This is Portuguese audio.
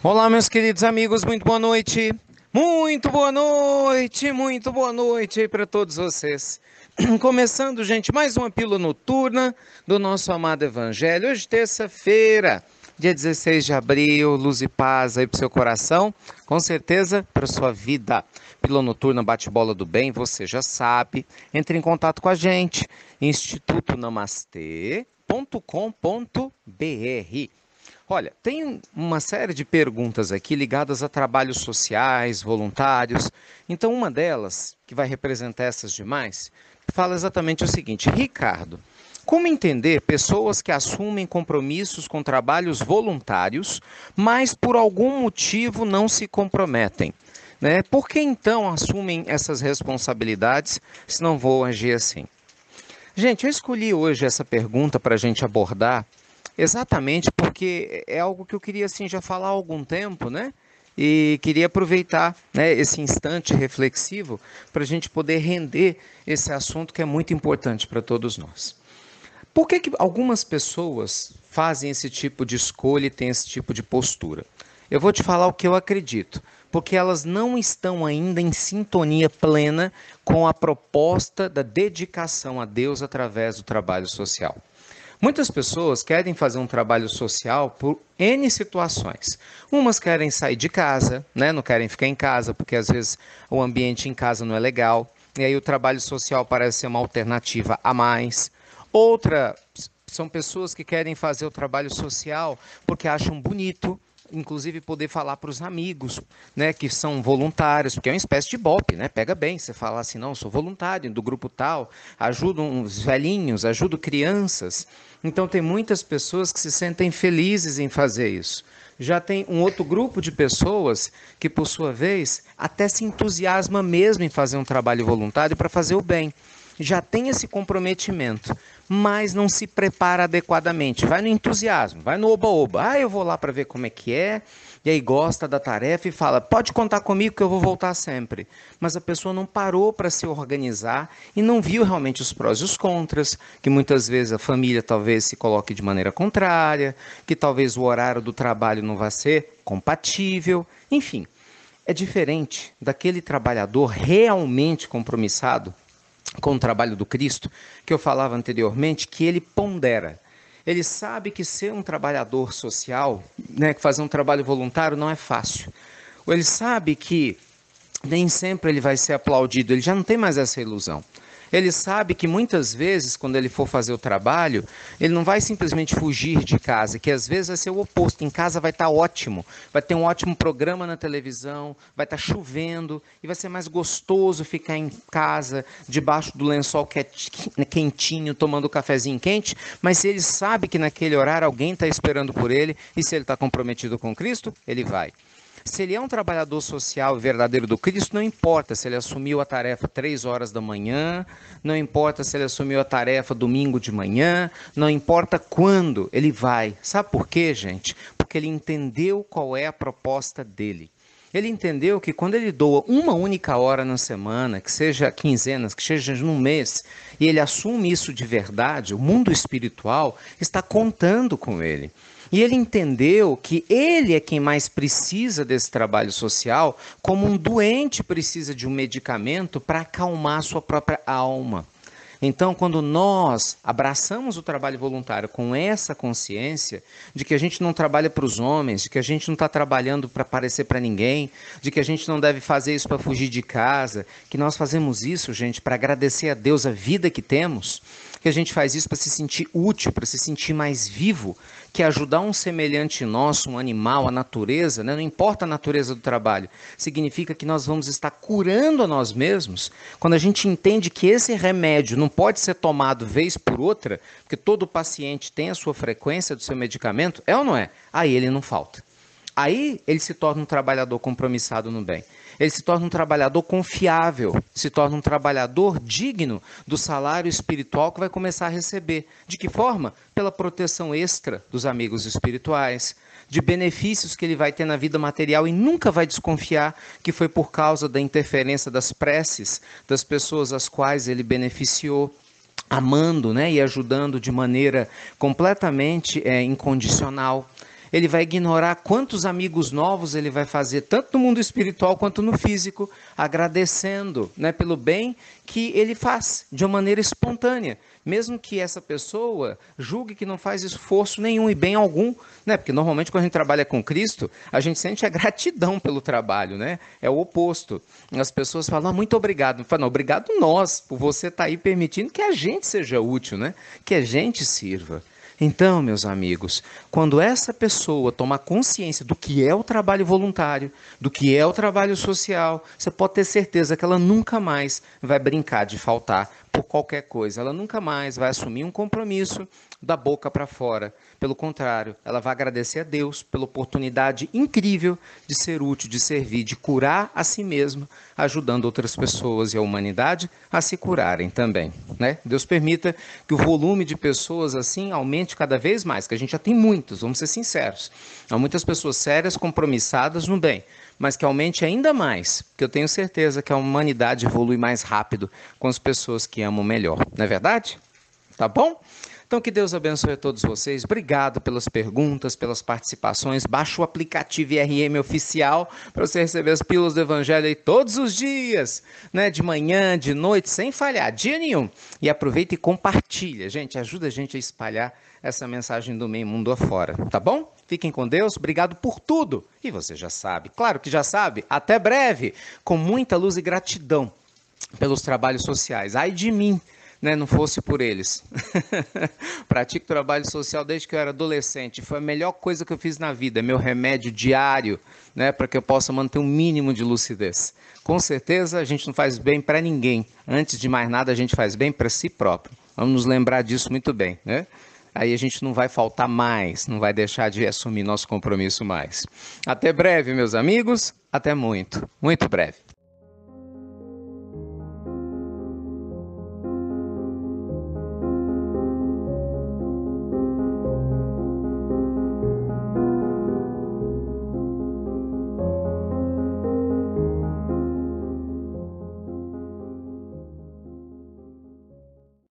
Olá, meus queridos amigos, muito boa noite. Muito boa noite, muito boa noite aí para todos vocês. Começando, gente, mais uma pílula noturna do nosso amado Evangelho. Hoje, terça-feira, dia 16 de abril, luz e paz aí para o seu coração, com certeza para sua vida. Pílula noturna bate-bola do bem, você já sabe. Entre em contato com a gente, institutonamastê.com.br. Olha, tem uma série de perguntas aqui ligadas a trabalhos sociais, voluntários. Então, uma delas, que vai representar essas demais, fala exatamente o seguinte: Ricardo, como entender pessoas que assumem compromissos com trabalhos voluntários, mas por algum motivo não se comprometem? Né? Por que então assumem essas responsabilidades se não vão agir assim? Gente, eu escolhi hoje essa pergunta para a gente abordar exatamente porque é algo que eu queria assim já falar há algum tempo, né? E queria aproveitar, né, esse instante reflexivo para a gente poder render esse assunto que é muito importante para todos nós. Por que que algumas pessoas fazem esse tipo de escolha e têm esse tipo de postura? Eu vou te falar o que eu acredito, porque elas não estão ainda em sintonia plena com a proposta da dedicação a Deus através do trabalho social. Muitas pessoas querem fazer um trabalho social por N situações. Umas querem sair de casa, né? Não querem ficar em casa, porque às vezes o ambiente em casa não é legal. E aí o trabalho social parece ser uma alternativa a mais. Outra são pessoas que querem fazer o trabalho social porque acham bonito, inclusive poder falar para os amigos, né, que são voluntários, porque é uma espécie de ibope, né? Pega bem, você fala assim, não, sou voluntário do grupo tal, ajudo uns velhinhos, ajudo crianças. Então tem muitas pessoas que se sentem felizes em fazer isso. Já tem um outro grupo de pessoas que, por sua vez, até se entusiasma mesmo em fazer um trabalho voluntário para fazer o bem. Já tem esse comprometimento, mas não se prepara adequadamente. Vai no entusiasmo, vai no oba-oba. Ah, eu vou lá para ver como é que é. E aí gosta da tarefa e fala, pode contar comigo que eu vou voltar sempre. Mas a pessoa não parou para se organizar e não viu realmente os prós e os contras, que muitas vezes a família talvez se coloque de maneira contrária, que talvez o horário do trabalho não vá ser compatível, enfim. É diferente daquele trabalhador realmente compromissado com o trabalho do Cristo, que eu falava anteriormente, que ele pondera. Ele sabe que ser um trabalhador social, né, que fazer um trabalho voluntário não é fácil. Ele sabe que nem sempre ele vai ser aplaudido, ele já não tem mais essa ilusão. Ele sabe que muitas vezes, quando ele for fazer o trabalho, ele não vai simplesmente fugir de casa, que às vezes vai ser o oposto. Em casa vai estar ótimo, vai ter um ótimo programa na televisão, vai estar chovendo e vai ser mais gostoso ficar em casa, debaixo do lençol quentinho, tomando um cafezinho quente. Mas ele sabe que naquele horário alguém está esperando por ele e se ele está comprometido com Cristo, ele vai. Se ele é um trabalhador social verdadeiro do Cristo, não importa se ele assumiu a tarefa 3 horas da manhã, não importa se ele assumiu a tarefa domingo de manhã, não importa quando ele vai. Sabe por quê, gente? Porque ele entendeu qual é a proposta dele. Ele entendeu que quando ele doa uma única hora na semana, que seja quinzenas, que seja num mês, e ele assume isso de verdade, o mundo espiritual está contando com ele. E ele entendeu que ele é quem mais precisa desse trabalho social, como um doente precisa de um medicamento para acalmar sua própria alma. Então, quando nós abraçamos o trabalho voluntário com essa consciência de que a gente não trabalha para os homens, de que a gente não está trabalhando para aparecer para ninguém, de que a gente não deve fazer isso para fugir de casa, que nós fazemos isso, gente, para agradecer a Deus a vida que temos, que a gente faz isso para se sentir útil, para se sentir mais vivo, que ajudar um semelhante nosso, um animal, a natureza, né? Não importa a natureza do trabalho, significa que nós vamos estar curando a nós mesmos, quando a gente entende que esse remédio não pode ser tomado vez por outra, porque todo paciente tem a sua frequência do seu medicamento, é ou não é? Aí ele não falta. Aí ele se torna um trabalhador compromissado no bem. Ele se torna um trabalhador confiável, se torna um trabalhador digno do salário espiritual que vai começar a receber. De que forma? Pela proteção extra dos amigos espirituais, de benefícios que ele vai ter na vida material e nunca vai desconfiar que foi por causa da interferência das preces das pessoas às quais ele beneficiou, amando, né, e ajudando de maneira completamente incondicional. ele vai ignorar quantos amigos novos ele vai fazer, tanto no mundo espiritual quanto no físico, agradecendo, né, pelo bem que ele faz de uma maneira espontânea, mesmo que essa pessoa julgue que não faz esforço nenhum e bem algum, né? Porque normalmente quando a gente trabalha com Cristo, a gente sente a gratidão pelo trabalho, né? É o oposto. As pessoas falam, muito obrigado. Falam, obrigado nós, por você estar aí permitindo que a gente seja útil, né? Que a gente sirva. Então, meus amigos, quando essa pessoa tomar consciência do que é o trabalho voluntário, do que é o trabalho social, você pode ter certeza que ela nunca mais vai brincar de faltar por qualquer coisa. Ela nunca mais vai assumir um compromisso da boca para fora. Pelo contrário, ela vai agradecer a Deus pela oportunidade incrível de ser útil, de servir, de curar a si mesma, ajudando outras pessoas e a humanidade a se curarem também, né? Deus permita que o volume de pessoas assim aumente cada vez mais, que a gente já tem muitos, vamos ser sinceros. Há muitas pessoas sérias, compromissadas no bem, mas que aumente ainda mais, porque eu tenho certeza que a humanidade evolui mais rápido com as pessoas que amam melhor, não é verdade? Tá bom? Então, que Deus abençoe a todos vocês. Obrigado pelas perguntas, pelas participações. Baixe o aplicativo IRM Oficial para você receber as pílulas do Evangelho aí todos os dias, né? De manhã, de noite, sem falhar, dia nenhum. E aproveita e compartilha. Gente, ajuda a gente a espalhar essa mensagem do meio mundo afora, tá bom? Fiquem com Deus, obrigado por tudo. E você já sabe, claro que já sabe, até breve, com muita luz e gratidão pelos trabalhos sociais. Ai de mim, né, não fosse por eles. Pratico trabalho social desde que eu era adolescente. Foi a melhor coisa que eu fiz na vida, meu remédio diário, né, para que eu possa manter um mínimo de lucidez. Com certeza a gente não faz bem para ninguém. Antes de mais nada, a gente faz bem para si próprio. Vamos nos lembrar disso muito bem, né? Aí a gente não vai faltar mais, não vai deixar de assumir nosso compromisso mais. Até breve, meus amigos. Até muito, muito breve.